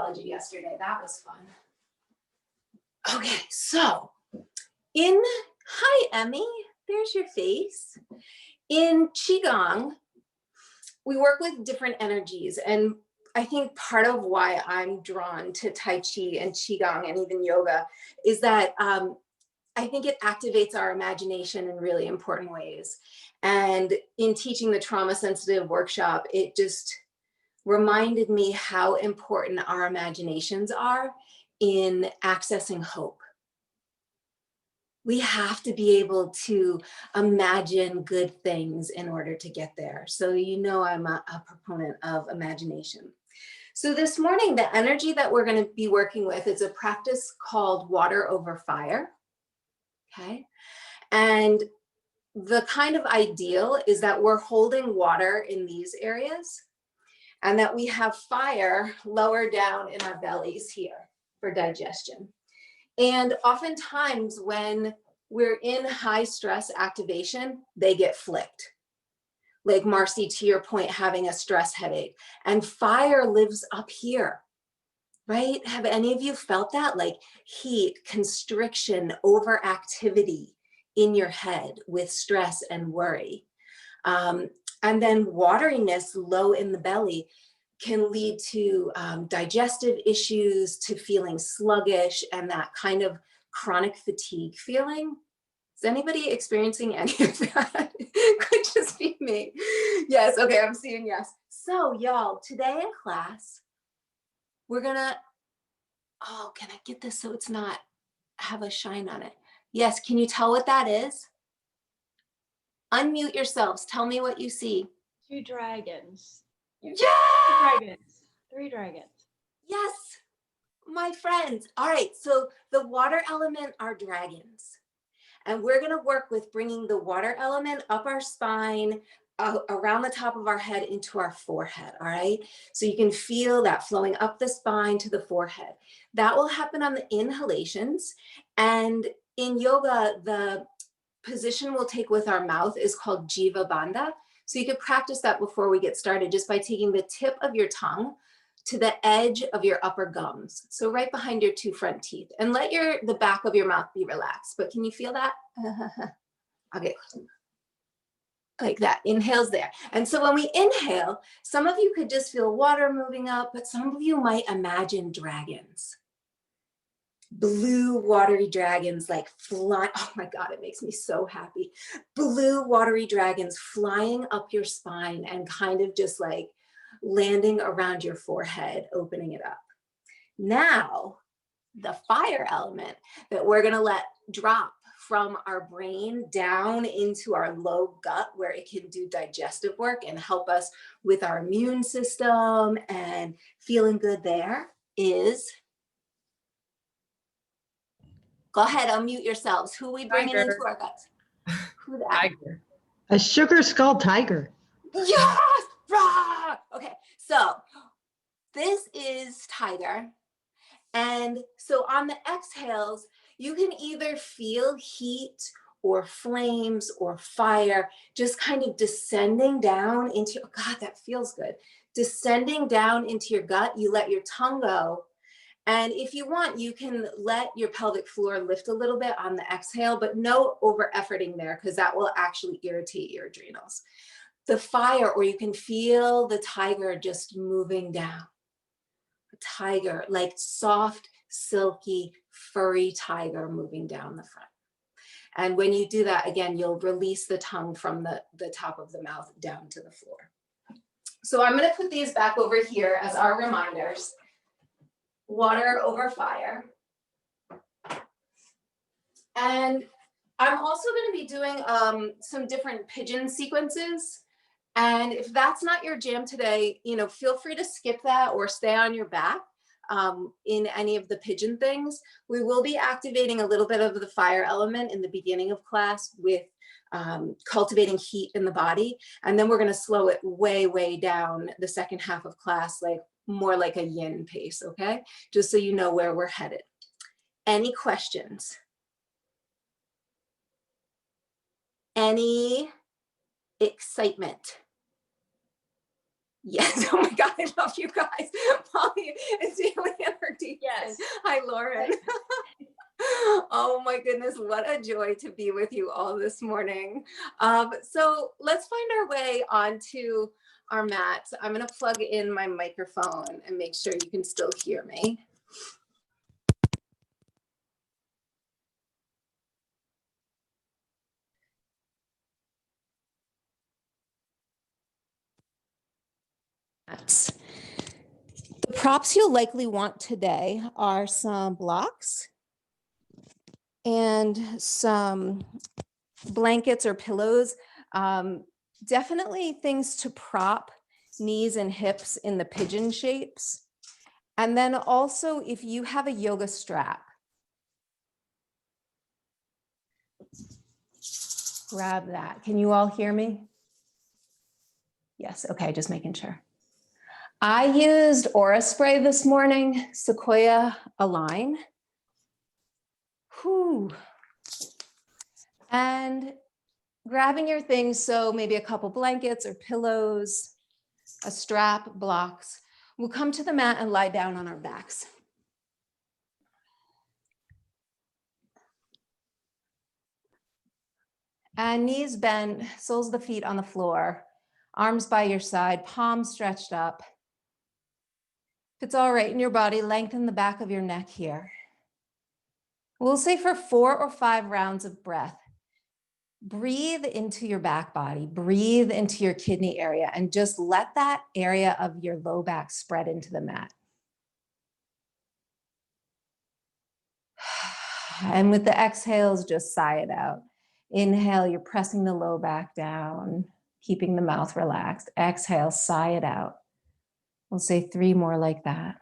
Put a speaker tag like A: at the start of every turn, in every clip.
A: astrology yesterday. That was fun. Okay, so hi, Emmy. There's your face. In Qi Gong, we work with different energies. And I think part of why I'm drawn to Tai Chi and Qi Gong and even yoga is that I think it activates our imagination in really important ways. And in teaching the trauma sensitive workshop, it just reminded me how important our imaginations are in accessing hope. We have to be able to imagine good things in order to get there. So you know I'm a proponent of imagination. So this morning, the energy that we're going to be working with is a practice called water over fire. Okay. And the kind of ideal is that we're holding water in these areas and that we have fire lower down in our bellies here for digestion. And oftentimes when we're in high stress activation, they get flipped. Like Marcy, to your point, having a stress headache, and fire lives up here, right? Have any of you felt that? Like heat, constriction, overactivity in your head with stress and worry. And then wateriness low in the belly can lead to digestive issues, to feeling sluggish, and that kind of chronic fatigue feeling. Is anybody experiencing any of that? Could just be me. Yes, okay, I'm seeing yes. So y'all, today in class, we're gonna, oh, can I get this so it's not have a shine on it? Yes, can you tell what that is? Unmute yourselves, tell me what you see.
B: 2 dragons.
A: Yeah!
B: 3 dragons. 3 dragons.
A: Yes, my friends. All right, so the water element are dragons. And we're gonna work with bringing the water element up our spine, around the top of our head into our forehead, all right? So you can feel that flowing up the spine to the forehead. That will happen on the inhalations. And in yoga, the position we'll take with our mouth is called Jiva Bandha. So you could practice that before we get started just by taking the tip of your tongue to the edge of your upper gums. So right behind your 2 front teeth, and let the back of your mouth be relaxed. But can you feel that? Okay, like that, inhales there. And so when we inhale, some of you could just feel water moving up, but some of you might imagine dragons. Blue watery dragons like flying, oh my God, it makes me so happy. Blue watery dragons flying up your spine and kind of just like landing around your forehead, opening it up. Now, the fire element that we're gonna let drop from our brain down into our low gut where it can do digestive work and help us with our immune system and feeling good there is, go ahead, unmute yourselves. Who are we bringing
C: Tiger.
A: into our guts? Who that?
C: Tiger.
D: A sugar skull tiger.
A: Yes! Rah! Okay, so this is tiger. And so on the exhales, you can either feel heat or flames or fire just kind of descending down into, oh God, that feels good. Descending down into your gut, you let your tongue go. And if you want, you can let your pelvic floor lift a little bit on the exhale, but no over efforting there because that will actually irritate your adrenals. The fire, or you can feel the tiger just moving down. A tiger, like soft, silky, furry tiger moving down the front. And when you do that, again, you'll release the tongue from the top of the mouth down to the floor. So I'm gonna put these back over here as our reminders. Water over fire. And I'm also going to be doing some different pigeon sequences. And if that's not your jam today, you know, feel free to skip that or stay on your back in any of the pigeon things. We will be activating a little bit of the fire element in the beginning of class with cultivating heat in the body. And then we're going to slow it way, way down the second half of class, like more like a yin pace, okay? Just so you know where we're headed. Any questions? Any excitement? Yes, oh my God, I love you guys. Polly and Julia, Hi, Lauren. Oh my goodness, what a joy to be with you all this morning. So let's find our way onto our mats. I'm going to plug in my microphone and make sure you can still hear me. The props you'll likely want today are some blocks and some blankets or pillows. Definitely things to prop knees and hips in the pigeon shapes. And then also if you have a yoga strap, grab that. Can you all hear me? Yes, okay, just making sure. I used Aura Spray this morning, Sequoia Align. Whew. And grabbing your things, so maybe a couple blankets or pillows, a strap, blocks. We'll come to the mat and lie down on our backs. And knees bent, soles of the feet on the floor, arms by your side, palms stretched up. If it's all right in your body, lengthen the back of your neck here. We'll say for 4 or 5 rounds of breath. Breathe into your back body, breathe into your kidney area, and just let that area of your low back spread into the mat. And with the exhales, just sigh it out. Inhale, you're pressing the low back down, keeping the mouth relaxed. Exhale, sigh it out. We'll say 3 more like that.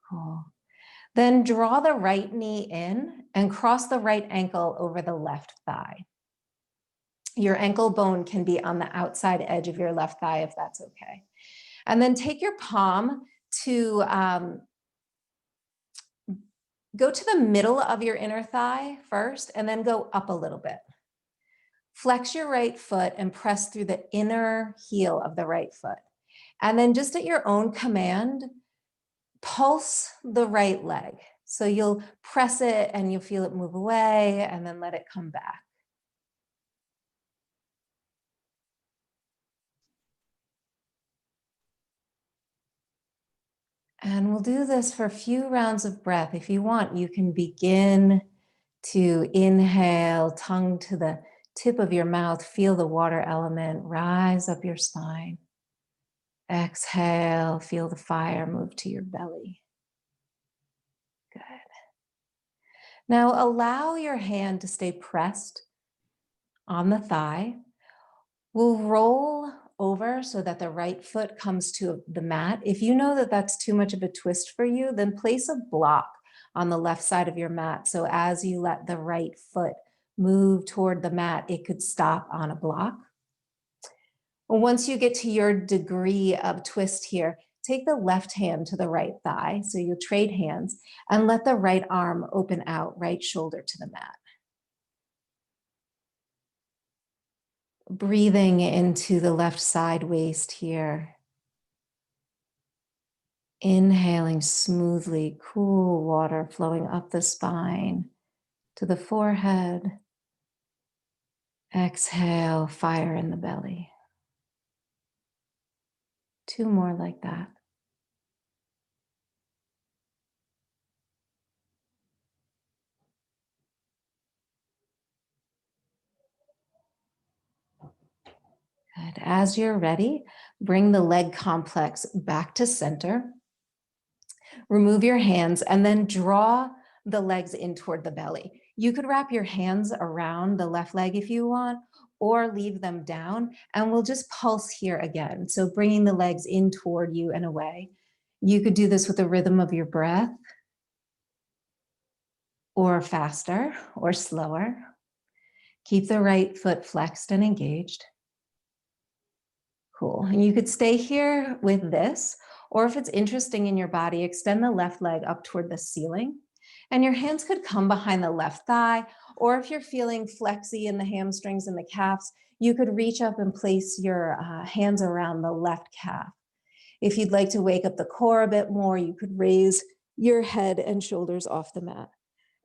A: Cool. Then draw the right knee in and cross the right ankle over the left thigh. Your ankle bone can be on the outside edge of your left thigh if that's okay. And then take your palm to go to the middle of your inner thigh first, and then go up a little bit. Flex your right foot and press through the inner heel of the right foot. And then just at your own command, pulse the right leg. So you'll press it and you'll feel it move away and then let it come back. And we'll do this for a few rounds of breath. If you want, you can begin to inhale, tongue to the tip of your mouth, feel the water element rise up your spine. Exhale, feel the fire move to your belly. Good. Now allow your hand to stay pressed on the thigh. We'll roll over so that the right foot comes to the mat. If you know that that's too much of a twist for you, then place a block on the left side of your mat. So as you let the right foot move toward the mat, it could stop on a block. Once you get to your degree of twist here, take the left hand to the right thigh. So you'll trade hands and let the right arm open out, right shoulder to the mat. Breathing into the left side waist here. Inhaling smoothly, cool water flowing up the spine to the forehead. Exhale, fire in the belly. 2 more like that. Good. As you're ready, bring the leg complex back to center. Remove your hands and then draw the legs in toward the belly. You could wrap your hands around the left leg if you want, or leave them down, and we'll just pulse here again. So bringing the legs in toward you and away. You could do this with the rhythm of your breath, or faster or slower. Keep the right foot flexed and engaged. Cool. And you could stay here with this, or if it's interesting in your body, extend the left leg up toward the ceiling And your hands could come behind the left thigh, or if you're feeling flexy in the hamstrings and the calves, you could reach up and place your hands around the left calf. If you'd like to wake up the core a bit more, you could raise your head and shoulders off the mat.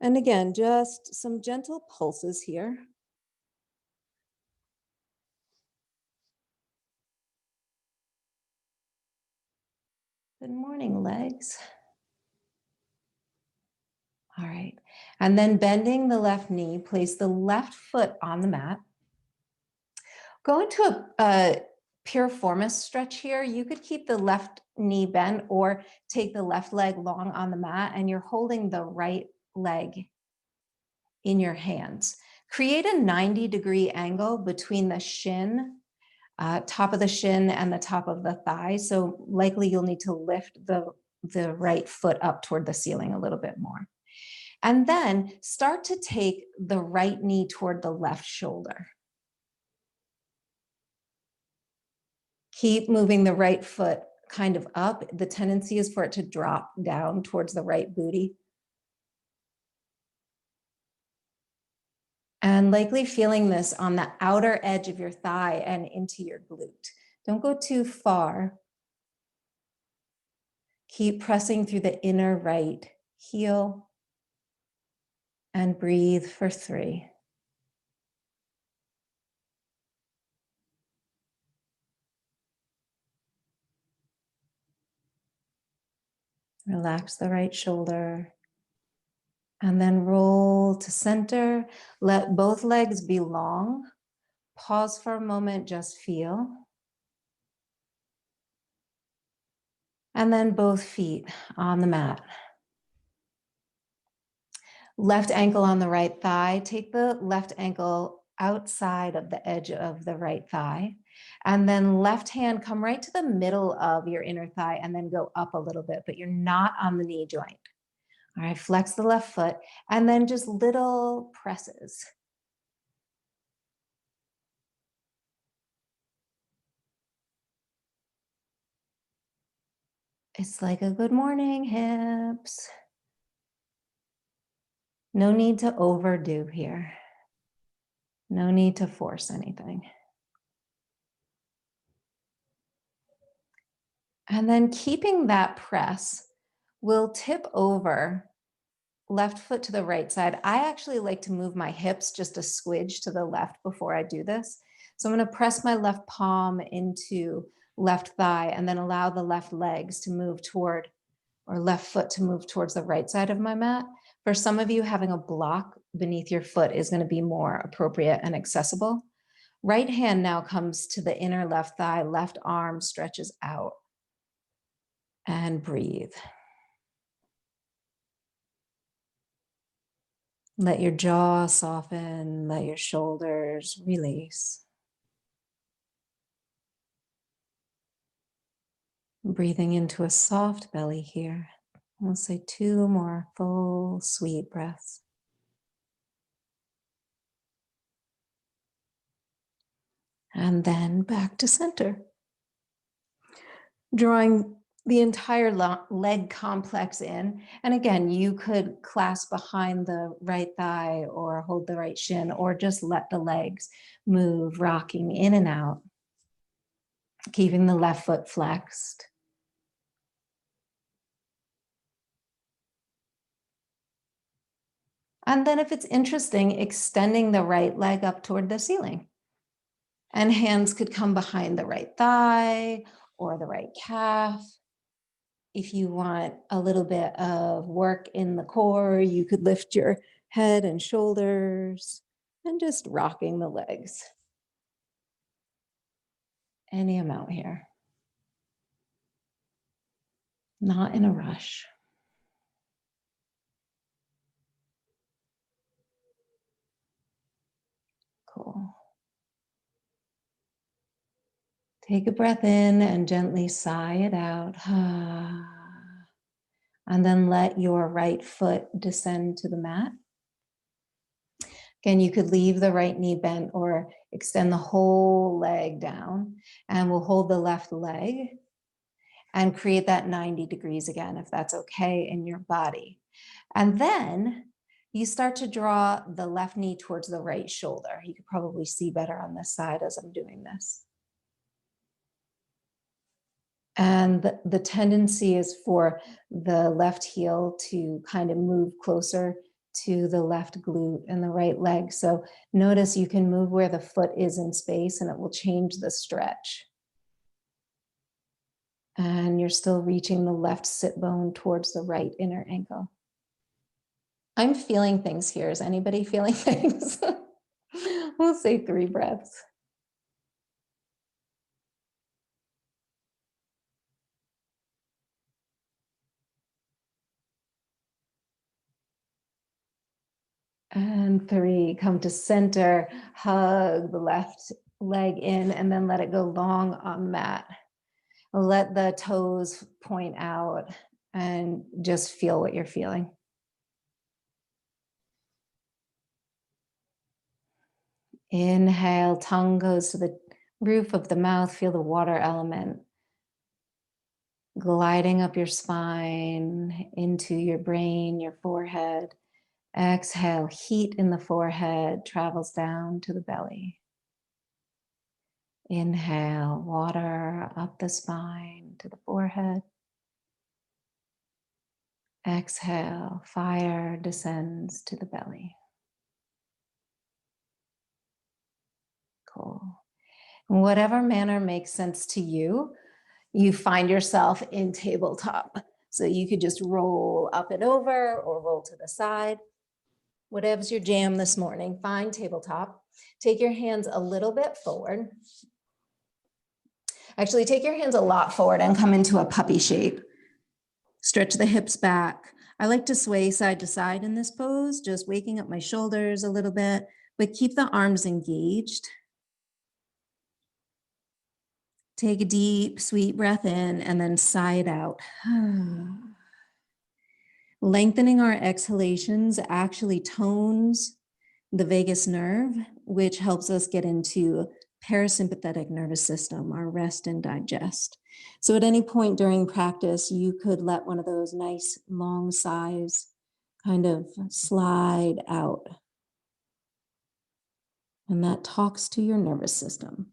A: And again, just some gentle pulses here. Good morning, legs. All right, and then bending the left knee, place the left foot on the mat. Go into a piriformis stretch here. You could keep the left knee bent or take the left leg long on the mat, and you're holding the right leg in your hands. Create a 90-degree angle between the shin, top of the shin and the top of the thigh. So likely you'll need to lift the right foot up toward the ceiling a little bit more. And then start to take the right knee toward the left shoulder. Keep moving the right foot kind of up. The tendency is for it to drop down towards the right booty. And likely feeling this on the outer edge of your thigh and into your glute. Don't go too far. Keep pressing through the inner right heel and breathe for 3. Relax the right shoulder and then roll to center. Let both legs be long. Pause for a moment, just feel. And then both feet on the mat. Left ankle on the right thigh. Take the left ankle outside of the edge of the right thigh. And then left hand, come right to the middle of your inner thigh and then go up a little bit, but you're not on the knee joint. All right, flex the left foot and then just little presses. It's like a good morning, hips. No need to overdo here. No need to force anything. And then keeping that press, we'll tip over left foot to the right side. I actually like to move my hips just a swidge to the left before I do this. So I'm going to press my left palm into left thigh and then allow the left legs to move toward, or left foot to move towards the right side of my mat. For some of you, having a block beneath your foot is going to be more appropriate and accessible. Right hand now comes to the inner left thigh, left arm stretches out. And breathe. Let your jaw soften, let your shoulders release. Breathing into a soft belly here. We'll say 2 more full, sweet breaths. And then back to center. Drawing the entire leg complex in. And again, you could clasp behind the right thigh or hold the right shin or just let the legs move, rocking in and out, keeping the left foot flexed. And then if it's interesting, extending the right leg up toward the ceiling. And hands could come behind the right thigh or the right calf. If you want a little bit of work in the core, you could lift your head and shoulders and just rocking the legs. Any amount here. Not in a rush. Cool. Take a breath in and gently sigh it out. And then let your right foot descend to the mat. Again, you could leave the right knee bent or extend the whole leg down, and we'll hold the left leg and create that 90 degrees again, if that's okay in your body. And then you start to draw the left knee towards the right shoulder. You could probably see better on this side as I'm doing this. And the tendency is for the left heel to kind of move closer to the left glute and the right leg. So notice you can move where the foot is in space and it will change the stretch. And you're still reaching the left sit bone towards the right inner ankle. I'm feeling things here. Is anybody feeling things? We'll say 3 breaths. And 3, come to center, hug the left leg in, and then let it go long on mat. Let the toes point out and just feel what you're feeling. Inhale, tongue goes to the roof of the mouth. Feel the water element gliding up your spine, into your brain, your forehead. Exhale, heat in the forehead travels down to the belly. Inhale, water up the spine to the forehead. Exhale, fire descends to the belly. Cool. In whatever manner makes sense to you, you find yourself in tabletop. So you could just roll up and over or roll to the side. Whatever's your jam this morning, find tabletop. Take your hands a little bit forward. Actually, take your hands a lot forward and come into a puppy shape. Stretch the hips back. I like to sway side to side in this pose, just waking up my shoulders a little bit, but keep the arms engaged. Take a deep, sweet breath in and then sigh it out. Lengthening our exhalations actually tones the vagus nerve, which helps us get into parasympathetic nervous system, our rest and digest. So at any point during practice, you could let one of those nice long sighs kind of slide out. And that talks to your nervous system.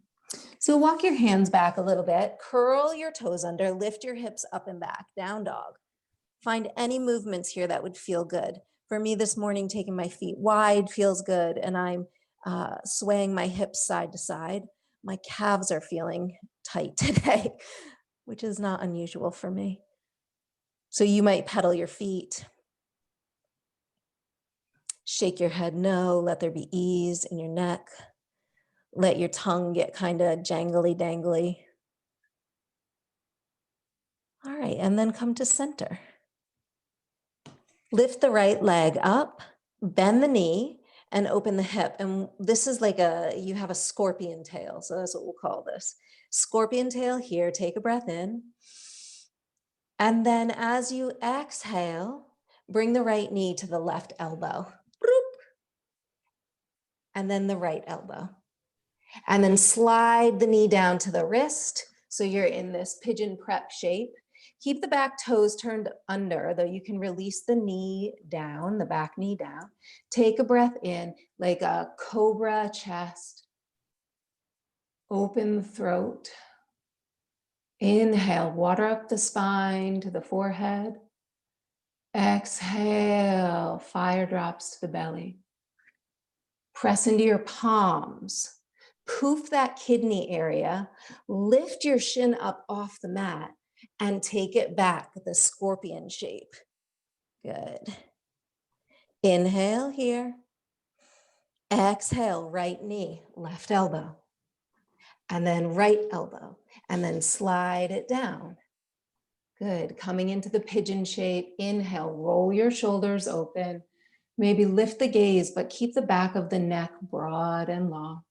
A: So walk your hands back a little bit, curl your toes under, lift your hips up and back, down dog. Find any movements here that would feel good. For me this morning, taking my feet wide feels good, and I'm swaying my hips side to side. My calves are feeling tight today, which is not unusual for me. So you might pedal your feet. Shake your head no, let there be ease in your neck. Let your tongue get kind of jangly dangly. All right, and then come to center. Lift the right leg up, bend the knee, and open the hip. And this is like you have a scorpion tail. So that's what we'll call this. Scorpion tail here, take a breath in. And then as you exhale, bring the right knee to the left elbow. And then the right elbow. And then slide the knee down to the wrist. So you're in this pigeon prep shape. Keep the back toes turned under, though you can release the knee down, the back knee down. Take a breath in like a cobra chest. Open the throat. Inhale, water up the spine to the forehead. Exhale, fire drops to the belly. Press into your palms. Poof that kidney area. Lift your shin up off the mat and take it back, the scorpion shape. Good. Inhale here. Exhale, right knee, left elbow. And then right elbow. And then slide it down. Good. Coming into the pigeon shape. Inhale, roll your shoulders open. Maybe lift the gaze, but keep the back of the neck broad and long.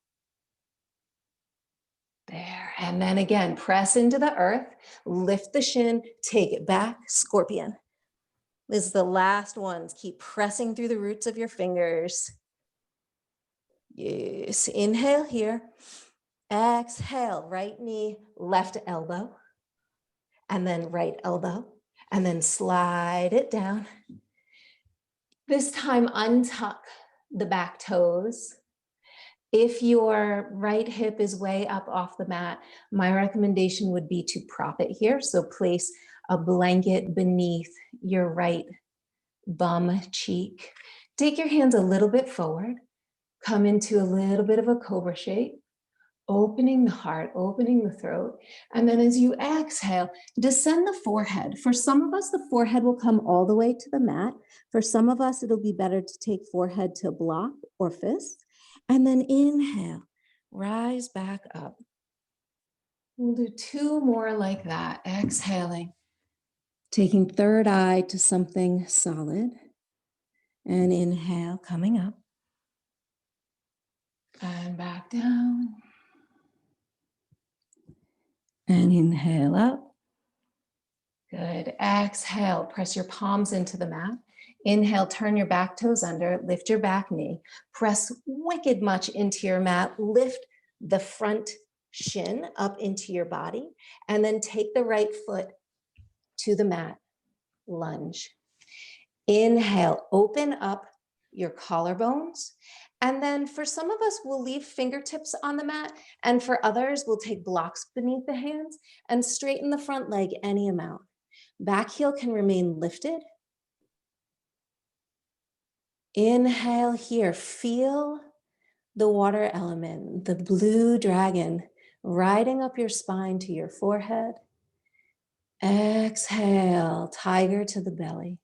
A: There. And then again, press into the earth, lift the shin, take it back, scorpion. This is the last ones. Keep pressing through the roots of your fingers. Yes. Inhale here. Exhale, right knee, left elbow. And then right elbow. And then slide it down. This time, untuck the back toes. If your right hip is way up off the mat, my recommendation would be to prop it here. So place a blanket beneath your right bum cheek. Take your hands a little bit forward. Come into a little bit of a cobra shape, opening the heart, opening the throat. And then as you exhale, descend the forehead. For some of us, the forehead will come all the way to the mat. For some of us, it'll be better to take forehead to block or fist. And then inhale, rise back up. We'll do 2 more like that. Exhaling, taking third eye to something solid. And inhale, coming up. And back down. And inhale up. Good. Exhale, press your palms into the mat. Inhale, turn your back toes under, lift your back knee. Press wicked much into your mat. Lift the front shin up into your body. And then take the right foot to the mat. Lunge. Inhale, open up your collarbones. And then for some of us, we'll leave fingertips on the mat. And for others, we'll take blocks beneath the hands and straighten the front leg any amount. Back heel can remain lifted. Inhale here, feel the water element, the blue dragon riding up your spine to your forehead. Exhale, tiger to the belly.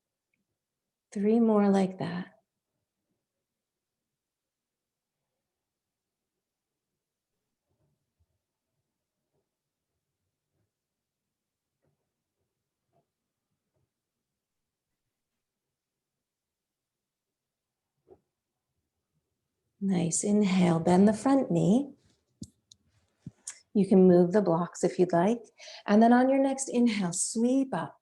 A: 3 more like that. Nice, inhale, bend the front knee. You can move the blocks if you'd like. And then on your next inhale, sweep up.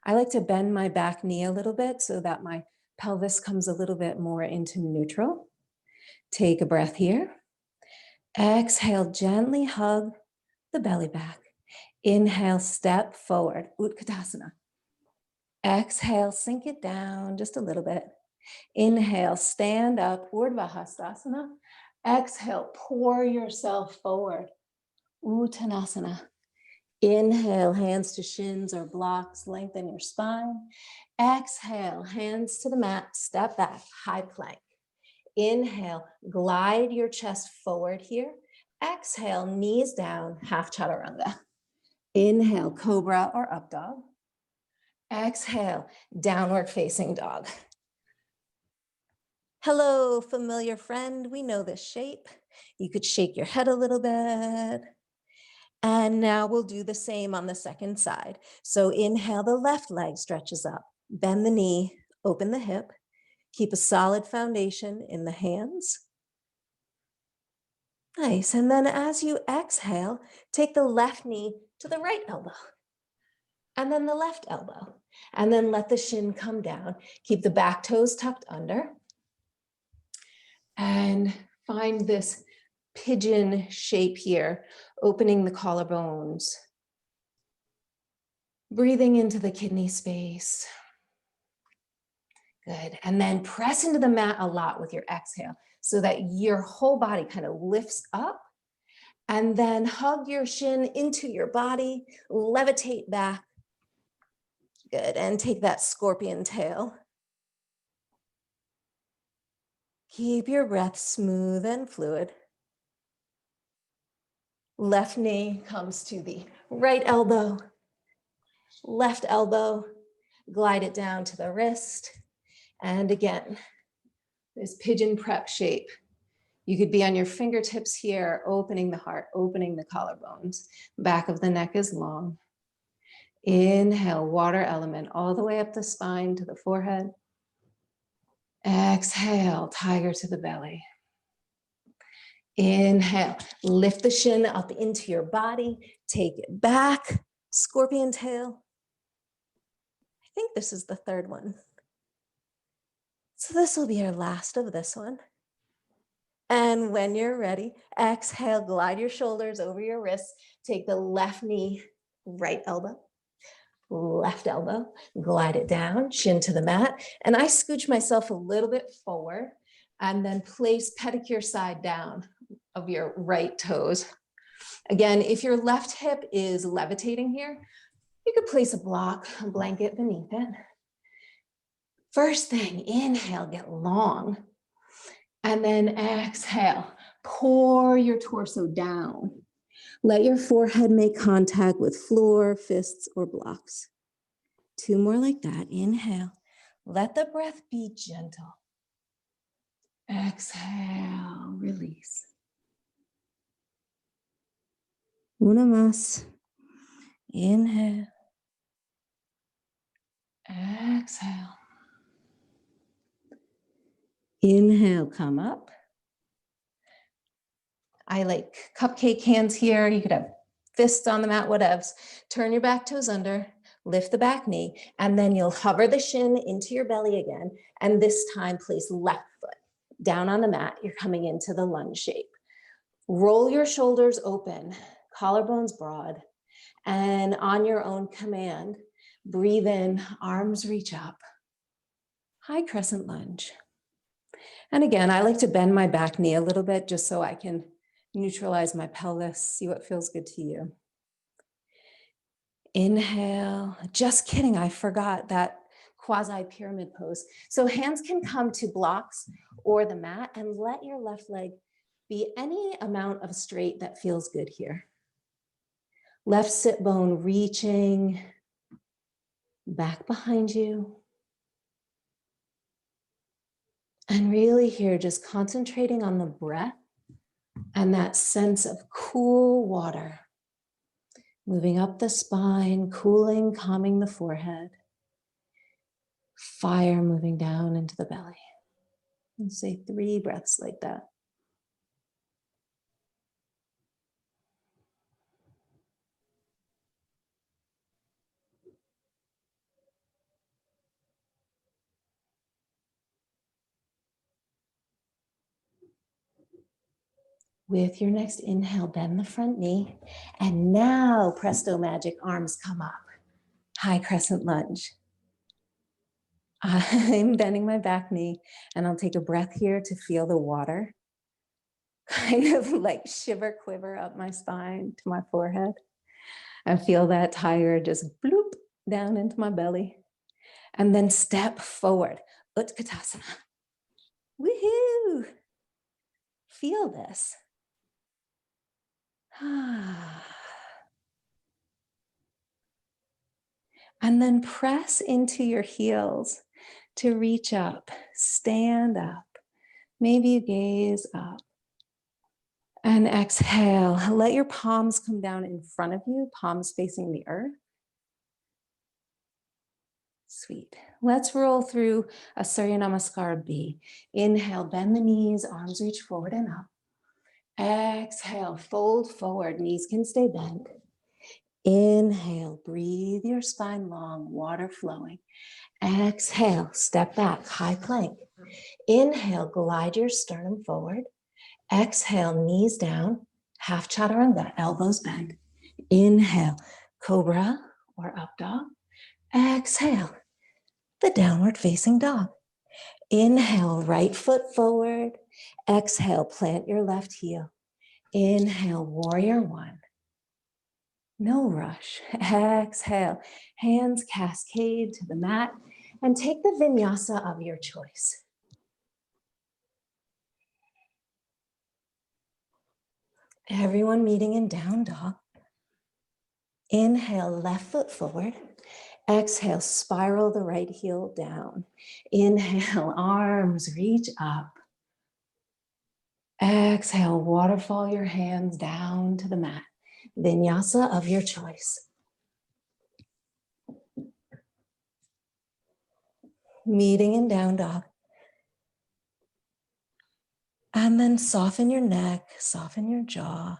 A: I like to bend my back knee a little bit so that my pelvis comes a little bit more into neutral. Take a breath here. Exhale, gently hug the belly back. Inhale, step forward, Utkatasana. Exhale, sink it down just a little bit. Inhale, stand up, Urdhva Hastasana. Exhale, pour yourself forward, Uttanasana. Inhale, hands to shins or blocks, lengthen your spine. Exhale, hands to the mat, step back, high plank. Inhale, glide your chest forward here. Exhale, knees down, half chaturanga. Inhale, cobra or up dog. Exhale, downward facing dog. Hello, familiar friend. We know this shape. You could shake your head a little bit. And now we'll do the same on the second side. So inhale, the left leg stretches up. Bend the knee, open the hip. Keep a solid foundation in the hands. Nice. And then as you exhale, take the left knee to the right elbow. And then the left elbow. And then let the shin come down. Keep the back toes tucked under. And find this pigeon shape here, opening the collarbones. Breathing into the kidney space. Good. And then press into the mat a lot with your exhale so that your whole body kind of lifts up. And then hug your shin into your body, levitate back. Good. And take that scorpion tail. Keep your breath smooth and fluid. Left knee comes to the right elbow. Left elbow, glide it down to the wrist. And again, this pigeon prep shape. You could be on your fingertips here, opening the heart, opening the collarbones. Back of the neck is long. Inhale, water element all the way up the spine to the forehead. Exhale, tiger to the belly. Inhale, lift the shin up into your body. Take it back, scorpion tail. I think this is the third one. So this will be our last of this one. And when you're ready, exhale, glide your shoulders over your wrists. Take the left knee, right elbow. left elbow, glide it down, chin to the mat. And I scooch myself a little bit forward and then place pedicure side down of your right toes. Again, if your left hip is levitating here, you could place a block, a blanket beneath it. First thing, inhale, get long. And then exhale, pour your torso down. Let your forehead make contact with floor, fists, or blocks. 2 more like that. Inhale. Let the breath be gentle. Exhale, release. Una más. Inhale. Exhale. Inhale, come up. I like cupcake hands here. You could have fists on the mat, whatevs. Turn your back toes under, lift the back knee, and then you'll hover the shin into your belly again. And this time, place left foot down on the mat. You're coming into the lunge shape. Roll your shoulders open, collarbones broad, and on your own command, breathe in, arms reach up. High crescent lunge. And again, I like to bend my back knee a little bit just so I can neutralize my pelvis, see what feels good to you. Inhale, just kidding, I forgot that quasi-pyramid pose. So hands can come to blocks or the mat and let your left leg be any amount of straight that feels good here. Left sit bone reaching back behind you. And really here, just concentrating on the breath and that sense of cool water. Moving up the spine, cooling, calming the forehead. Fire moving down into the belly. And say 3 breaths like that. With your next inhale, bend the front knee. And now, presto magic, arms come up. High crescent lunge. I'm bending my back knee and I'll take a breath here to feel the water. Kind of like shiver, quiver up my spine to my forehead. And feel that tiger just bloop down into my belly. And then step forward, Utkatasana. Woohoo! Feel this. And then press into your heels to reach up, stand up. Maybe you gaze up. And exhale, let your palms come down in front of you, palms facing the earth. Sweet. Let's roll through a Surya Namaskar B. Inhale, bend the knees, arms reach forward and up. Exhale, fold forward, knees can stay bent. Inhale, breathe your spine long, water flowing. Exhale, step back, high plank. Inhale, glide your sternum forward. Exhale, knees down, half chaturanga, elbows bent. Inhale, cobra or up dog. Exhale, the downward facing dog. Inhale, right foot forward. Exhale, plant your left heel. Inhale, warrior 1. No rush. Exhale, hands cascade to the mat and take the vinyasa of your choice. Everyone meeting in down dog. Inhale, left foot forward. Exhale, spiral the right heel down. Inhale, arms reach up. Exhale, waterfall your hands down to the mat. Vinyasa of your choice. Meeting in down dog. And then soften your neck, soften your jaw.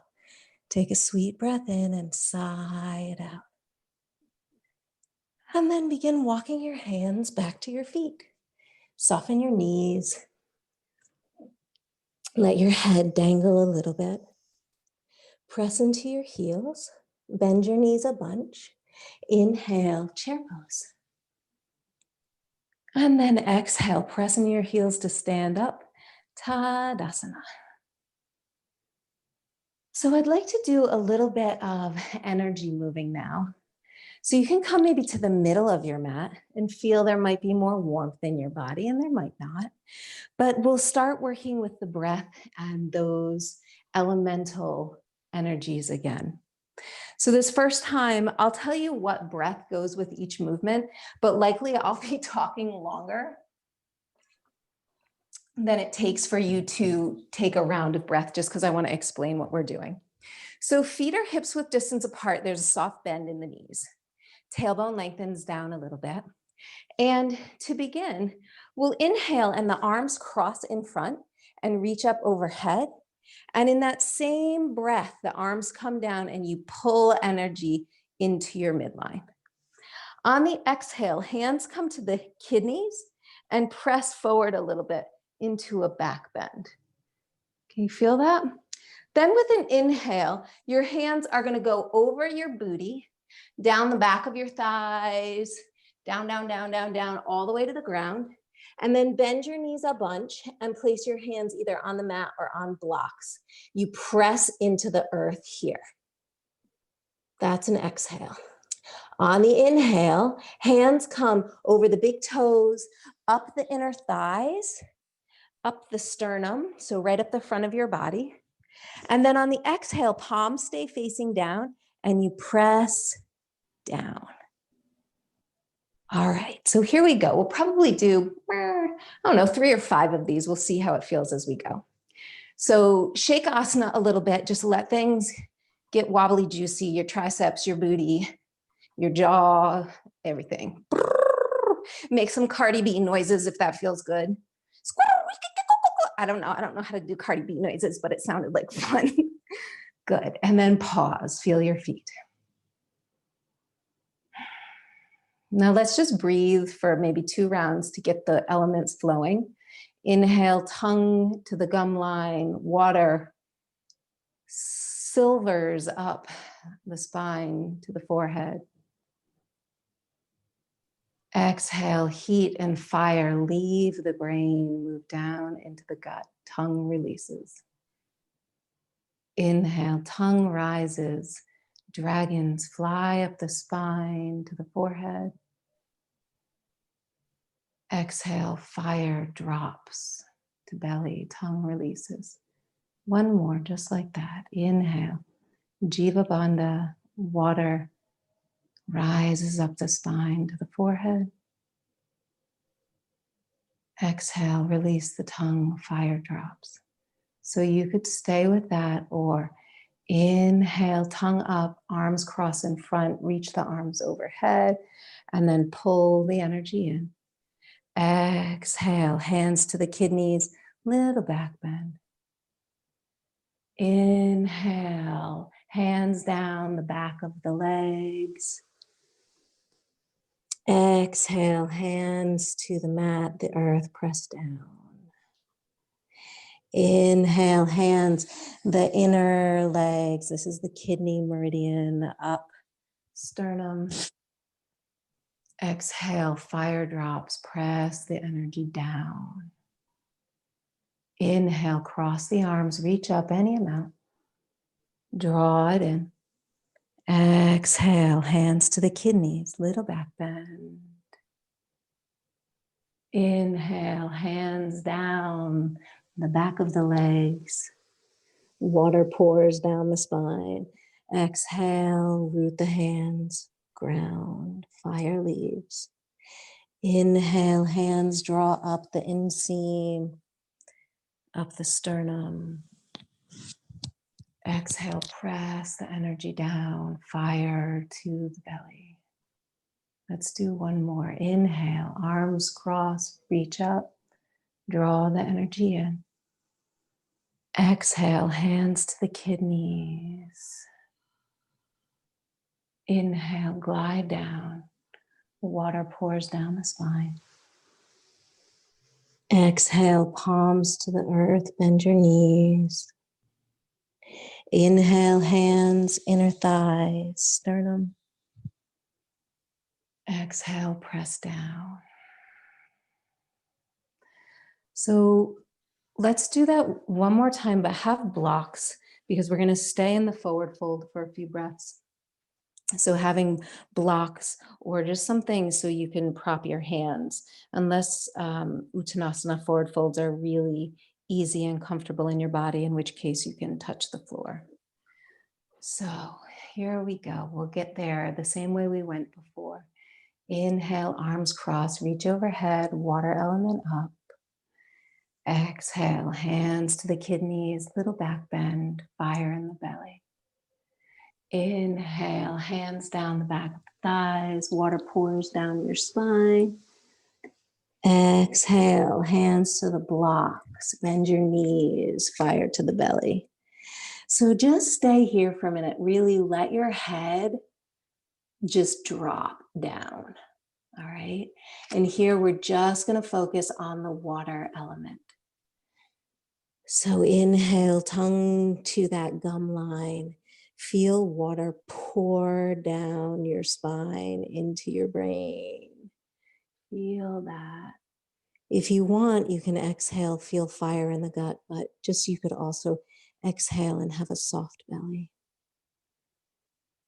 A: Take a sweet breath in and sigh it out. And then begin walking your hands back to your feet. Soften your knees. Let your head dangle a little bit. Press into your heels. Bend your knees a bunch. Inhale, chair pose. And then exhale, pressing your heels to stand up, Tadasana. So I'd like to do a little bit of energy moving now. So you can come maybe to the middle of your mat and feel there might be more warmth in your body, and there might not. But we'll start working with the breath and those elemental energies again. So this first time, I'll tell you what breath goes with each movement, but likely I'll be talking longer than it takes for you to take a round of breath, just because I want to explain what we're doing. So feet are hips width distance apart. There's a soft bend in the knees. Tailbone lengthens down a little bit. And to begin, we'll inhale and the arms cross in front and reach up overhead. And in that same breath, the arms come down and you pull energy into your midline. On the exhale, hands come to the kidneys and press forward a little bit into a back bend. Can you feel that? Then with an inhale, your hands are going to go over your booty, down the back of your thighs, down, down, down, down, down, all the way to the ground. And then bend your knees a bunch and place your hands either on the mat or on blocks. You press into the earth here. That's an exhale. On the inhale, hands come over the big toes, up the inner thighs, up the sternum, so right up the front of your body. And then on the exhale, palms stay facing down and you press down. All right, so here we go. We'll probably do, I don't know, 3 or 5 of these. We'll see how it feels as we go. So shake asana a little bit, just let things get wobbly, juicy, your triceps, your booty, your jaw, everything. Make some Cardi B noises if that feels good. I don't know how to do Cardi B noises, but it sounded like fun. Good, and then pause, feel your feet. Now let's just breathe for maybe 2 rounds to get the elements flowing. Inhale, tongue to the gum line, water silvers up the spine to the forehead. Exhale, heat and fire leave the brain, move down into the gut, tongue releases. Inhale, tongue rises, dragons fly up the spine to the forehead. Exhale, fire drops to belly, tongue releases. One more, just like that. Inhale, Jiva Bandha, water rises up the spine to the forehead. Exhale, release the tongue, fire drops. So you could stay with that, or inhale, tongue up, arms cross in front, reach the arms overhead, and then pull the energy in. Exhale, hands to the kidneys, little back bend. Inhale, hands down the back of the legs. Exhale, hands to the mat, the earth, press down. Inhale, hands, the inner legs. This is the kidney meridian, up, sternum. Exhale, fire drops, press the energy down. Inhale, cross the arms, reach up any amount. Draw it in. Exhale, hands to the kidneys, little back bend. Inhale, hands down the back of the legs. Water pours down the spine. Exhale, root the hands, ground, fire leaves. Inhale, hands draw up the inseam, up the sternum. Exhale, press the energy down, fire to the belly. Let's do one more. Inhale, arms cross, reach up, draw the energy in. Exhale, hands to the kidneys. Inhale, glide down. The water pours down the spine. Exhale, palms to the earth, bend your knees. Inhale, hands, inner thighs, sternum. Exhale, press down. So let's do that one more time, but have blocks because we're going to stay in the forward fold for a few breaths. So having blocks or just something so you can prop your hands, unless Uttanasana forward folds are really easy and comfortable in your body, in which case you can touch the floor. So here we go. We'll get there the same way we went before. Inhale, arms crossed, reach overhead, water element up. Exhale, hands to the kidneys, little back bend, fire in the belly. Inhale, hands down the back of the thighs, water pours down your spine. Exhale, hands to the blocks, bend your knees, fire to the belly. So just stay here for a minute. Really let your head just drop down. All right. And here we're just going to focus on the water element. So inhale, tongue to that gum line. Feel water pour down your spine into your brain. Feel that. If you want, you can exhale, feel fire in the gut, but just you could also exhale and have a soft belly.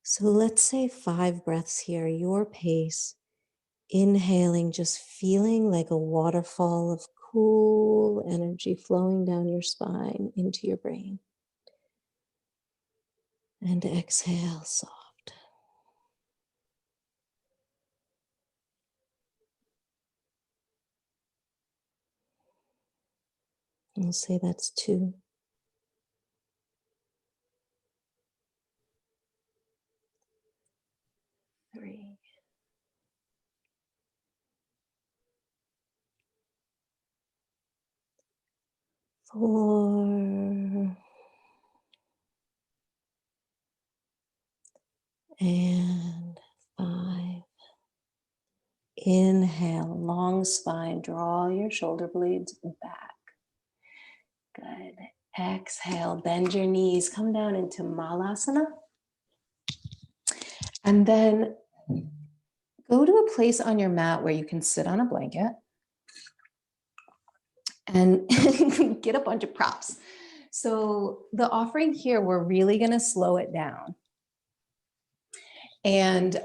A: So let's say 5 breaths here, your pace. Inhaling, just feeling like a waterfall of cool energy flowing down your spine into your brain. And exhale, soft. We'll say that's 2. 3. 4. And 5. Inhale, long spine, draw your shoulder blades back. Good. Exhale, bend your knees, come down into Malasana. And then go to a place on your mat where you can sit on a blanket and get a bunch of props. So the offering here, we're really going to slow it down. And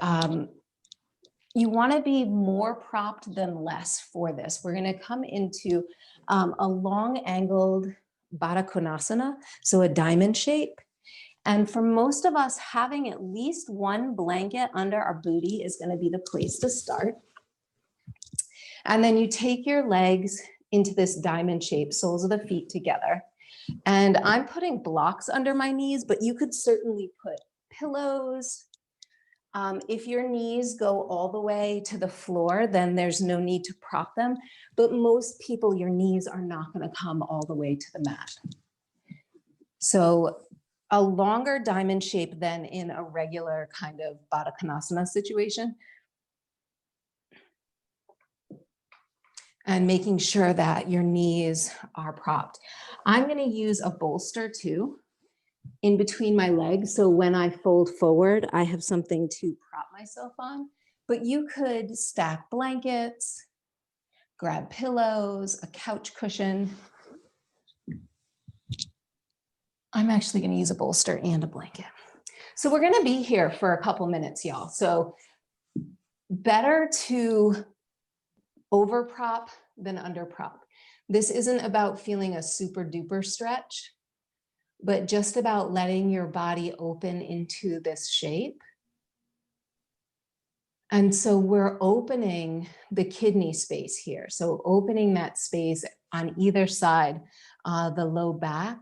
A: you want to be more propped than less for this. We're going to come into a long angled Baddha Konasana, so a diamond shape. And for most of us, having at least one blanket under our booty is going to be the place to start. And then you take your legs into this diamond shape, soles of the feet together. And I'm putting blocks under my knees, but you could certainly put pillows. If your knees go all the way to the floor, then there's no need to prop them. But most people, your knees are not going to come all the way to the mat. So a longer diamond shape than in a regular kind of Baddha Konasana situation. And making sure that your knees are propped. I'm going to use a bolster too in between my legs. So when I fold forward, I have something to prop myself on. But you could stack blankets, grab pillows, a couch cushion. I'm actually going to use a bolster and a blanket. So we're going to be here for a couple minutes, y'all. So better to over prop than under prop. This isn't about feeling a super duper stretch, but just about letting your body open into this shape. And so we're opening the kidney space here. So opening that space on either side, the low back,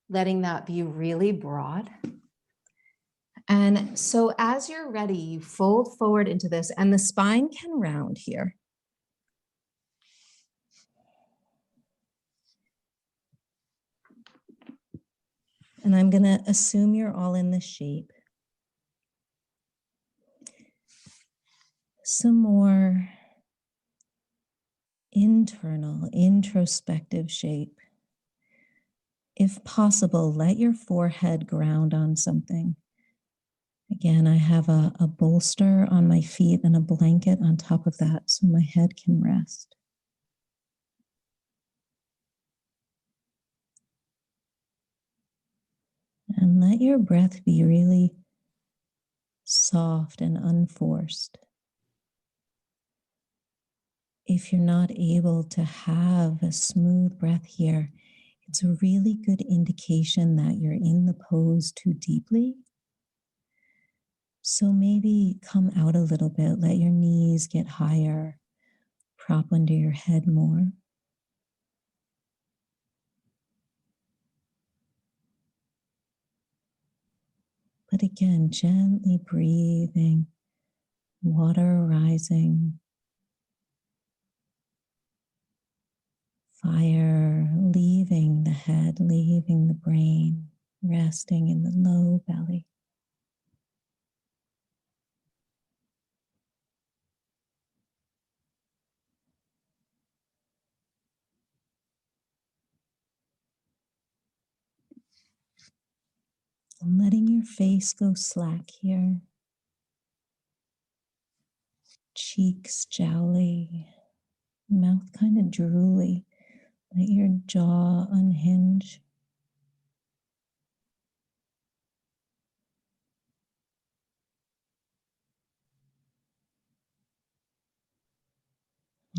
A: letting that be really broad. And so as you're ready, you fold forward into this and the spine can round here. And I'm going to assume you're all in this shape. Some more internal, introspective shape. If possible, let your forehead ground on something.
C: Again, I have a bolster on my feet and a blanket on top of that so my head can rest. And let your breath be really soft and unforced. If you're not able to have a smooth breath here, it's a really good indication that you're in the pose too deeply. So maybe come out a little bit, let your knees get higher, prop under your head more. But again, gently breathing, water rising, fire leaving the head, leaving the brain, resting in the low belly. And letting your face go slack here, cheeks jowly, mouth kind of drooly. Let your jaw unhinge.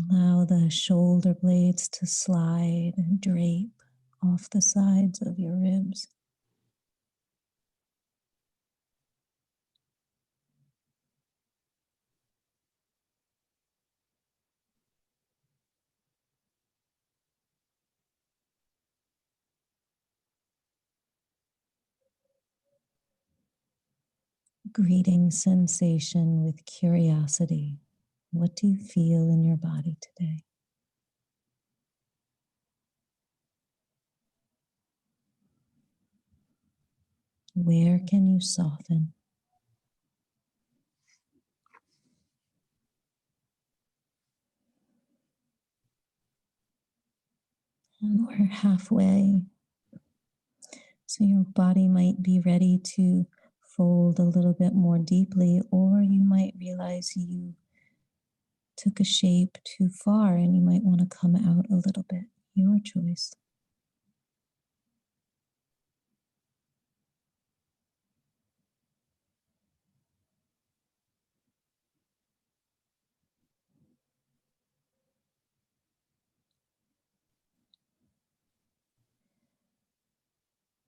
C: Allow the shoulder blades to slide and drape off the sides of your ribs. Greeting sensation with curiosity. What do you feel in your body today? Where can you soften? And we're halfway. So your body might be ready to fold a little bit more deeply, or you might realize you took a shape too far and you might want to come out a little bit. Your choice.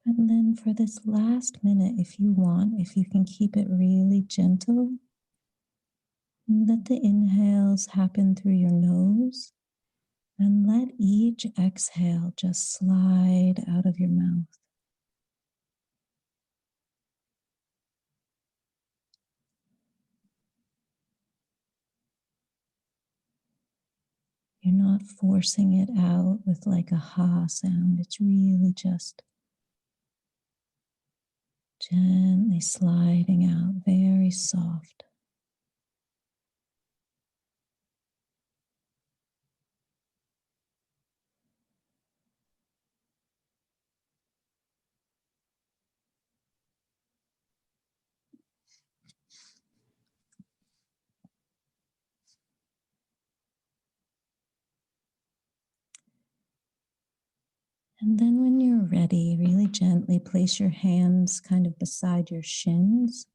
C: And then for this last minute, if you want, if you can keep it really gentle, let the inhales happen through your nose and let each exhale just slide out of your mouth. You're not forcing it out with like a ha sound. It's really just gently sliding out, very soft. And then when you're ready, really gently place your hands kind of beside your shins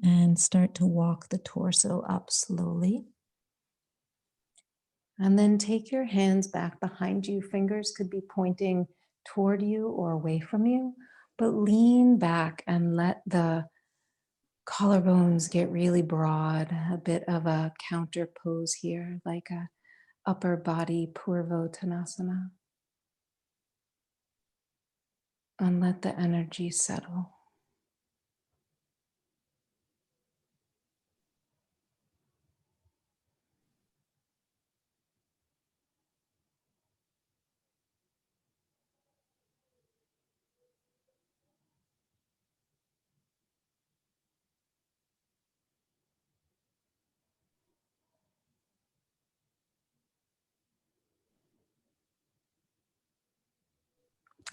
C: and start to walk the torso up slowly. And then take your hands back behind you. Fingers could be pointing toward you or away from you, but lean back and let the collarbones get really broad, a bit of a counter pose here, like a upper body Purvottanasana. And let the energy settle.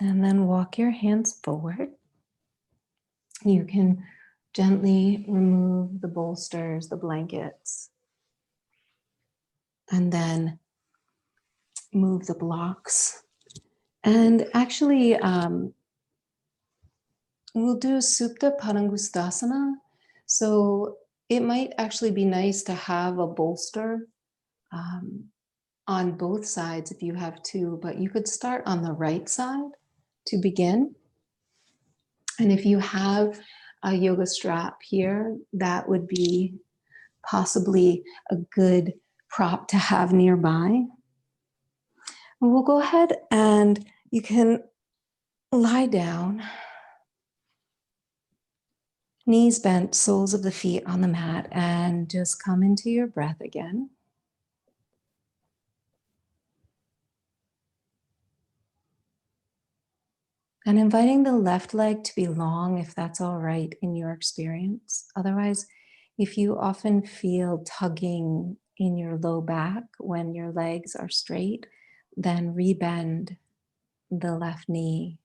C: And then walk your hands forward. You can Gently remove the bolsters, the blankets, and then move the blocks. And actually, we'll do Supta Padangusthasana. So it might actually be nice to have a bolster on both sides if you have two, but you could start on the right side to begin. And if you have a yoga strap here, that would be possibly a good prop to have nearby. And we'll go ahead and you can lie down, knees bent, soles of the feet on the mat, and just come into your breath again. And inviting the left leg to be long, if that's all right in your experience. Otherwise, if you often feel tugging in your low back when your legs are straight, then rebend the left knee.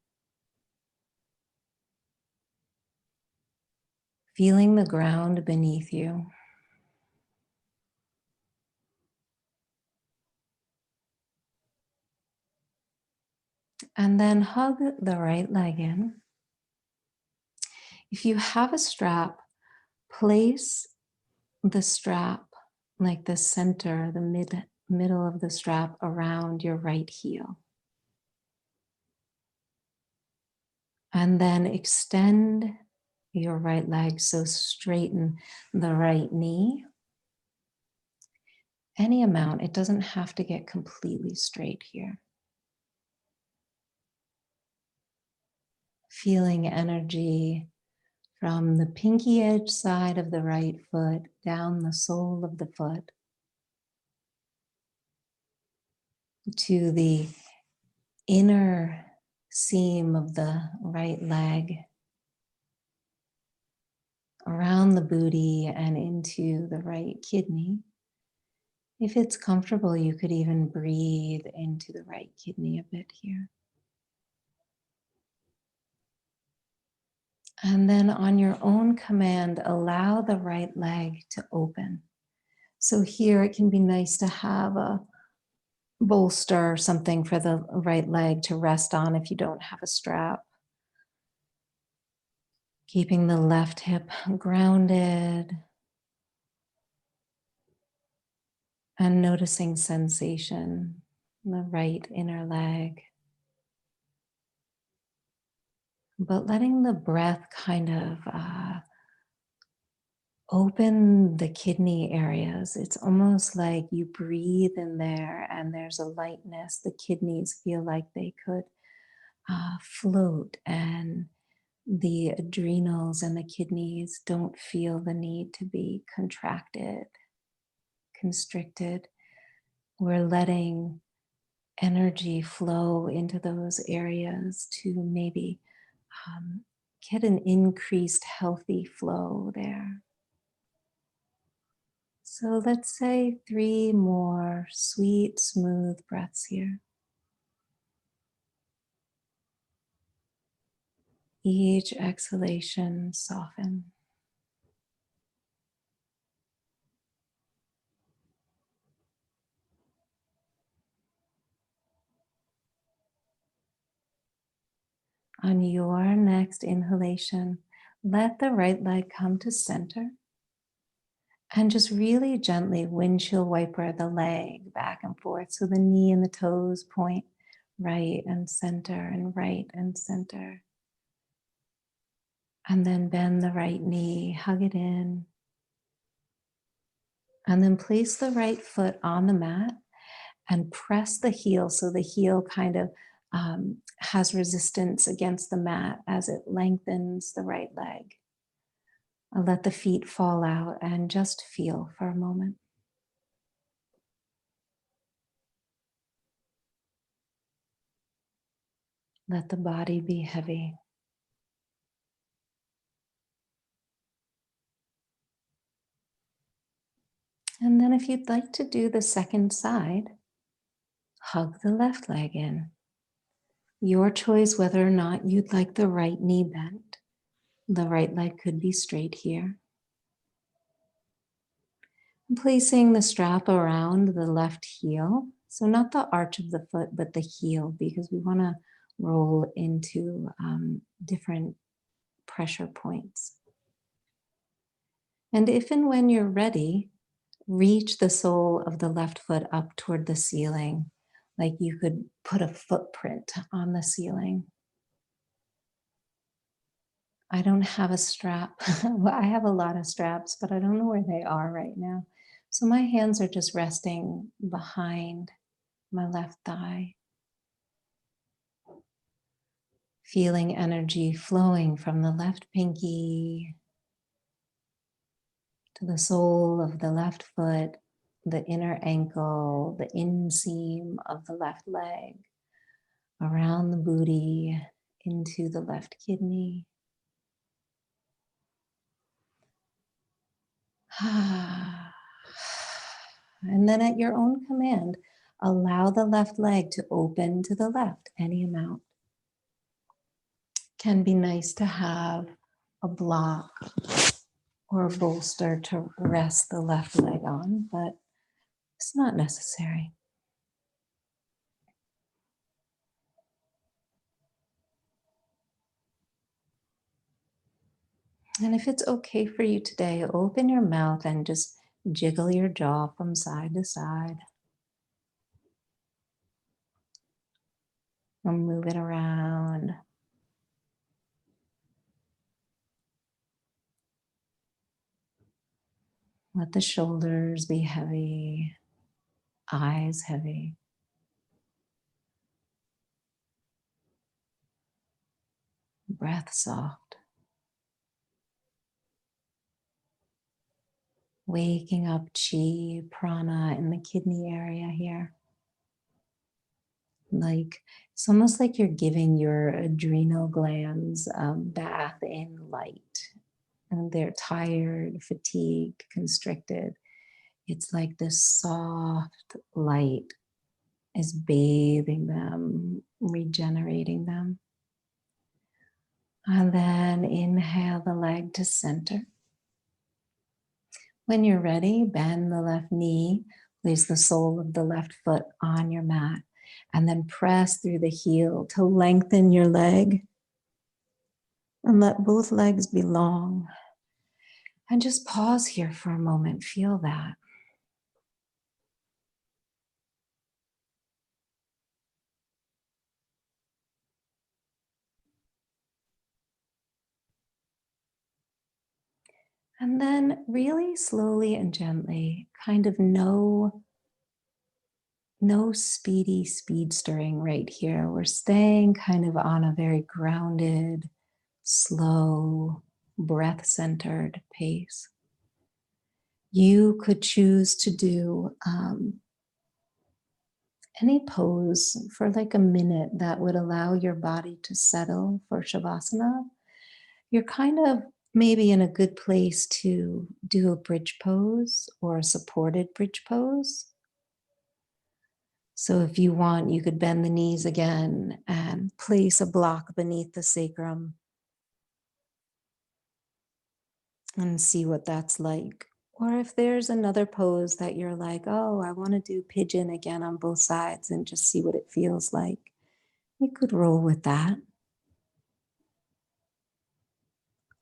C: Feeling the ground beneath you. And then hug the right leg in. If you have a strap, place the strap, like the center, the middle of the strap around your right heel. And then extend your right leg, so straighten the right knee. Any amount, it doesn't have to get completely straight here. Feeling energy from the pinky edge side of the right foot down the sole of the foot to the inner seam of the right leg, around the booty and into the right kidney. If it's comfortable, you could even breathe into the right kidney a bit here. And then on your own command, allow the right leg to open. So here it can be nice to have a bolster or something for the right leg to rest on if you don't have a strap. Keeping the left hip grounded and noticing sensation in the right inner leg. But letting the breath kind of open the kidney areas. It's almost like you breathe in there and there's a lightness. The kidneys feel like they could float, and the adrenals and the kidneys don't feel the need to be contracted, constricted. We're letting energy flow into those areas to maybe get an increased healthy flow there. So let's say 3 more sweet, smooth breaths here. Each exhalation, soften. On your next inhalation, let the right leg come to center and just really gently windshield wiper the leg back and forth so the knee and the toes point right and center and right and center. And then bend the right knee, hug it in. And then place the right foot on the mat and press the heel so the heel kind of has resistance against the mat as it lengthens the right leg. I'll let the feet fall out and just feel for a moment. Let the body be heavy. And then if you'd like to do the second side, hug the left leg in. Your choice whether or not you'd like the right knee bent. The right leg could be straight here. And placing the strap around the left heel. So not the arch of the foot, but the heel, because we want to roll into different pressure points. And if and when you're ready, reach the sole of the left foot up toward the ceiling, like you could put a footprint on the ceiling. I don't have a strap. Well, I have a lot of straps, but I don't know where they are right now. So my hands are just resting behind my left thigh. Feeling energy flowing from the left pinky to the sole of the left foot, the inner ankle, the inseam of the left leg, around the booty, into the left kidney. And then at your own command, allow the left leg to open to the left any amount. Can be nice to have a block or a bolster to rest the left leg on, but it's not necessary. And if it's okay for you today, open your mouth and just jiggle your jaw from side to side. Or move it around. Let the shoulders be heavy, eyes heavy. Breath soft. Waking up Qi, prana in the kidney area here. Like, it's almost like you're giving your adrenal glands a bath in light. And they're tired, fatigued, constricted. It's like this soft light is bathing them, regenerating them. And then inhale the leg to center. When you're ready, bend the left knee, place the sole of the left foot on your mat, and then press through the heel to lengthen your leg. And let both legs be long. And just pause here for a moment, feel that. And then really slowly and gently, kind of no speedy speed stirring right here. We're staying kind of on a very grounded, slow, breath-centered pace. You could choose to do any pose for like a minute that would allow your body to settle for Shavasana. You're kind of maybe in a good place to do a bridge pose or a supported bridge pose. So if you want, you could bend the knees again and place a block beneath the sacrum and see what that's like. Or if there's another pose that you're like, oh, I want to do pigeon again on both sides and just see what it feels like, you could roll with that.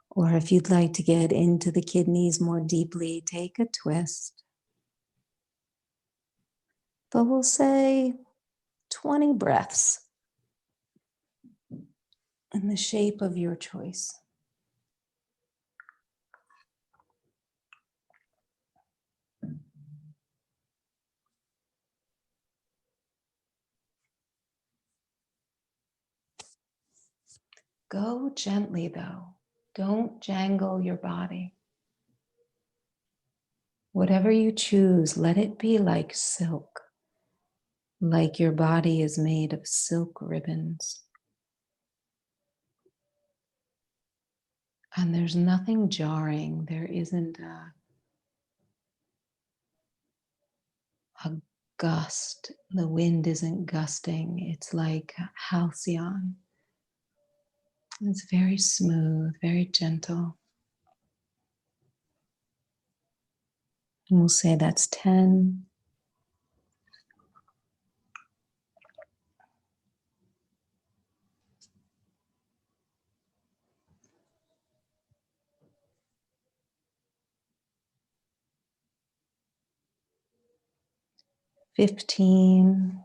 C: Or if you'd like to get into the kidneys more deeply, take a twist. But we'll say 20 breaths in the shape of your choice. Go gently though. Don't jangle your body. Whatever you choose, let it be like silk, like your body is made of silk ribbons. And there's nothing jarring. There isn't a gust. The wind isn't gusting. It's like halcyon. It's very smooth, very gentle. And we'll say that's 10. $15.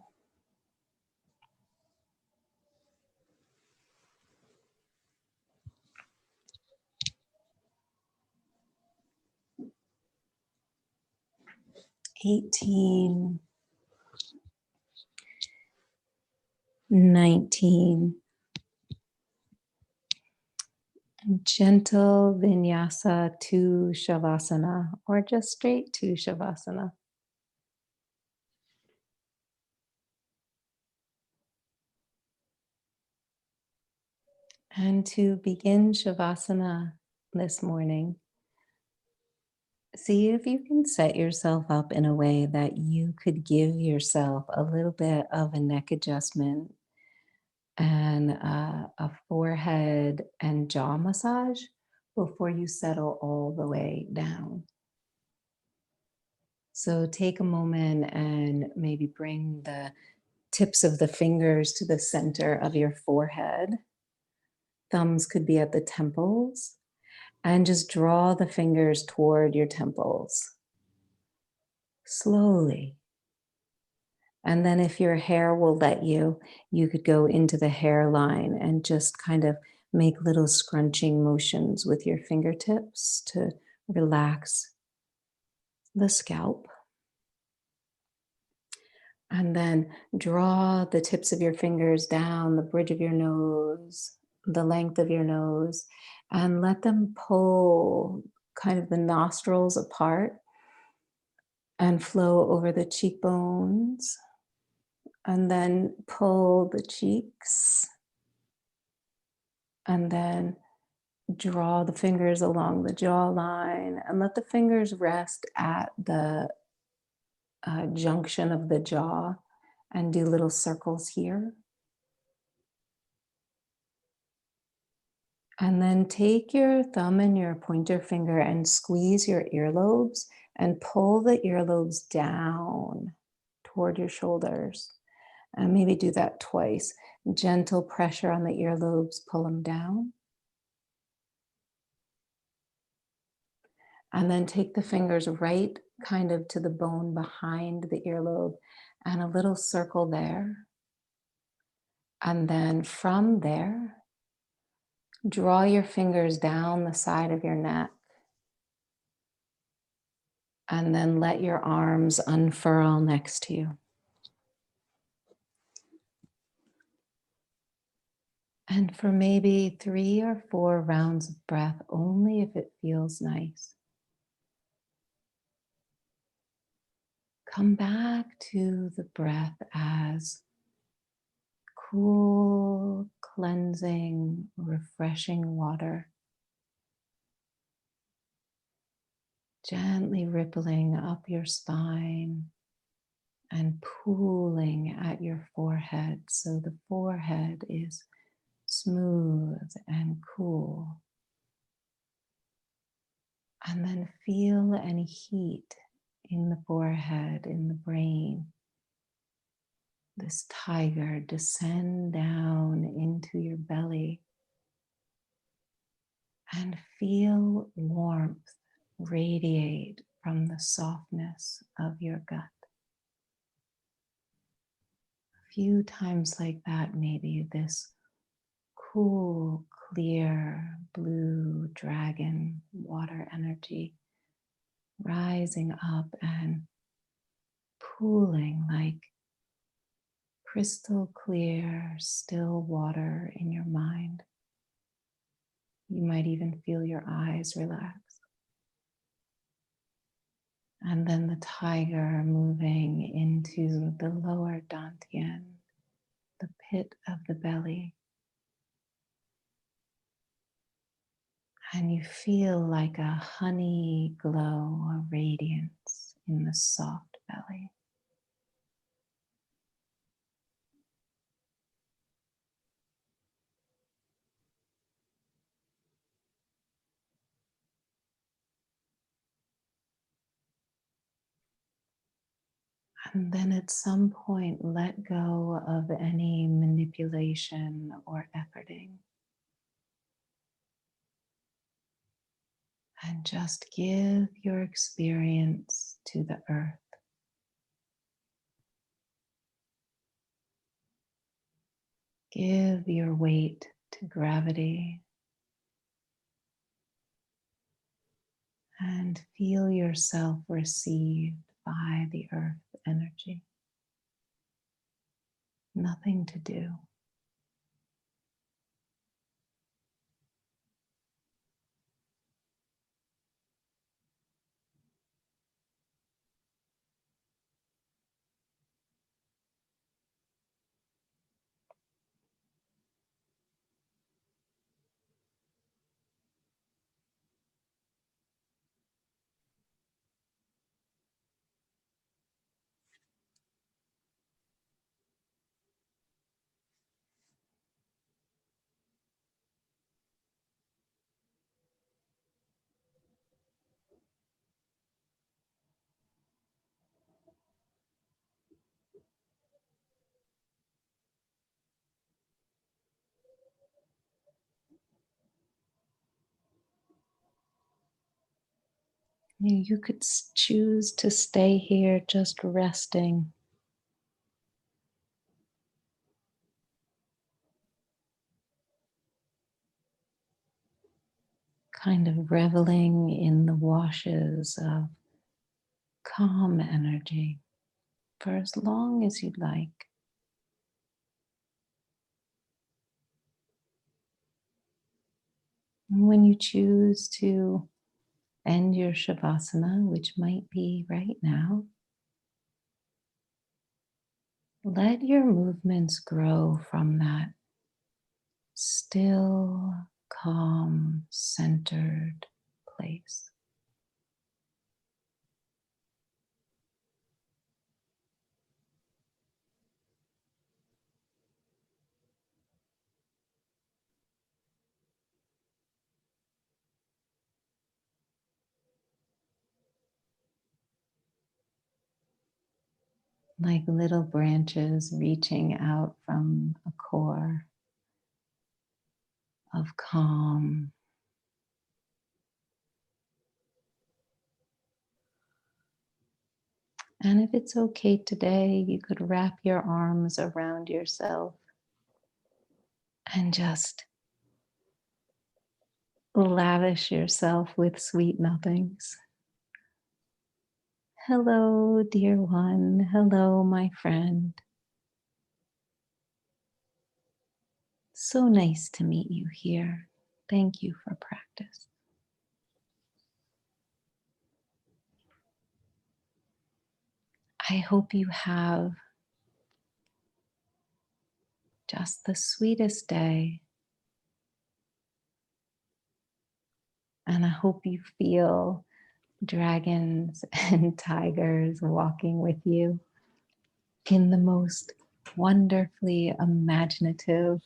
C: 18. 19. Gentle vinyasa to shavasana, or just straight to shavasana. And to begin shavasana this morning, see if you can set yourself up in a way that you could give yourself a little bit of a neck adjustment and a forehead and jaw massage before you settle all the way down. So take a moment and maybe bring the tips of the fingers to the center of your forehead. Thumbs could be at the temples, and just draw the fingers toward your temples slowly. And then if your hair will let you, you could go into the hairline and just kind of make little scrunching motions with your fingertips to relax the scalp. And then draw the tips of your fingers down the bridge of your nose, the length of your nose, and let them pull kind of the nostrils apart and flow over the cheekbones. And then pull the cheeks. And then draw the fingers along the jawline and let the fingers rest at the junction of the jaw and do little circles here. And then take your thumb and your pointer finger and squeeze your earlobes and pull the earlobes down toward your shoulders. And maybe do that twice. Gentle pressure on the earlobes, pull them down. And then take the fingers right kind of to the bone behind the earlobe and a little circle there. And then from there, draw your fingers down the side of your neck. And then let your arms unfurl next to you. And for maybe 3 or 4 rounds of breath, only if it feels nice. Come back to the breath as cool, cleansing, refreshing water, gently rippling up your spine and pooling at your forehead. So the forehead is smooth and cool. And then feel any heat in the forehead, in the brain. This tiger descend down into your belly and feel warmth radiate from the softness of your gut. A few times like that, maybe this cool, clear, blue dragon water energy rising up and pooling like crystal clear, still water in your mind. You might even feel your eyes relax. And then the tiger moving into the lower dantian, the pit of the belly. And you feel like a honey glow, a radiance in the soft belly. And then at some point, let go of any manipulation or efforting. And just give your experience to the earth. Give your weight to gravity. And feel yourself received by the earth energy. Nothing to do. You could choose to stay here just resting. Kind of reveling in the washes of calm energy for as long as you'd like. And when you choose to end your Shavasana, which might be right now, let your movements grow from that still, calm, centered place. Like little branches reaching out from a core of calm. And if it's okay today, you could wrap your arms around yourself and just lavish yourself with sweet nothings. Hello, dear one. Hello, my friend. So nice to meet you here. Thank you for practice. I hope you have just the sweetest day. And I hope you feel dragons and tigers walking with you in the most wonderfully imaginative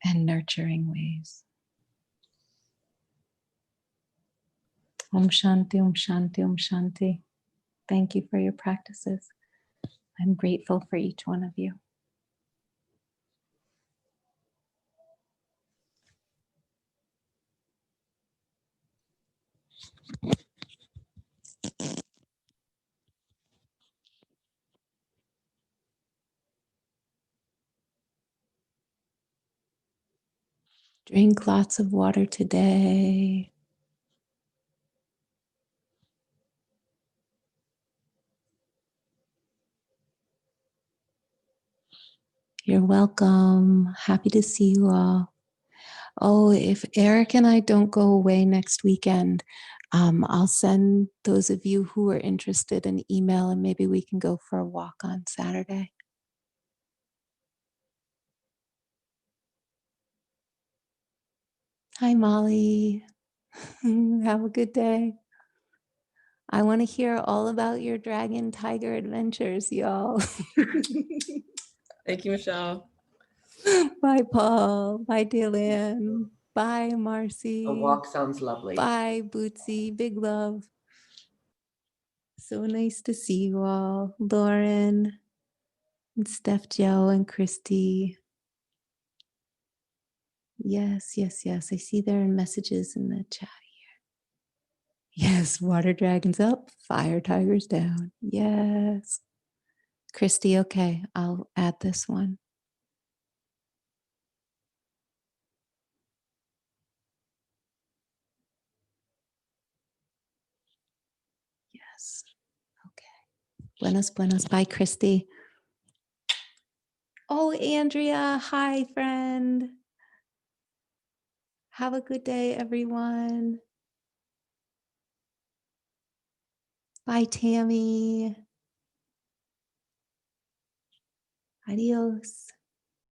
C: and nurturing ways. Om Shanti, Om Shanti, Om Shanti. Thank you for your practices. I'm grateful for each one of you. Drink lots of water today. You're welcome. Happy to see you all. Oh, if Eric and I don't go away next weekend, I'll send those of you who are interested an email and maybe we can go for a walk on Saturday. Hi, Molly. Have a good day. I want to hear all about your dragon tiger adventures, y'all.
E: Thank you, Michelle.
C: Bye, Paul. Bye, Dylan. Bye, Marcy.
E: The walk sounds lovely.
C: Bye, Bootsy. Big love. So nice to see you all. Lauren and Steph Joe and Christy. Yes, yes, yes. I see their messages in the chat here. Yes, water dragons up, fire tigers down. Yes. Christy, okay, I'll add this one. Yes. Okay. Buenos, buenos. Bye, Christy. Oh, Andrea. Hi, friend. Have a good day, everyone. Bye, Tammy. Adios.